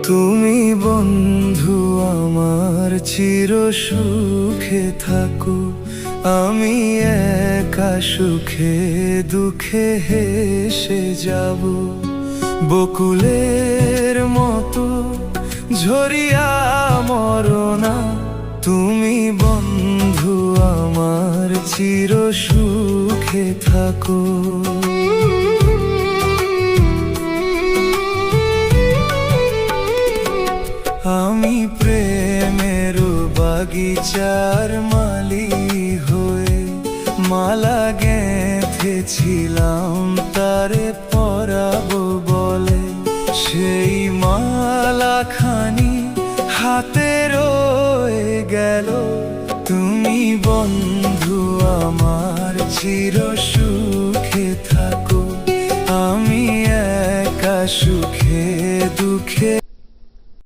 তুমি বন্ধু আমার চির সুখে থাকো, আমি একা সুখে দুঃখে হেসে যাব। বকুলের মতো ঝরিয়া মরনা, তুমি বন্ধু আমার চির সুখে থাকো। আমি প্রেমের বাগিচার মালি হয়ে মালা গেঁথেছিলাম তারে পরাবো বলে। সেই মালা খানি হাতে রয়ে গেল, তুমি বন্ধু আমার চির সুখে থাকো, আমি একা সুখে দুঃখে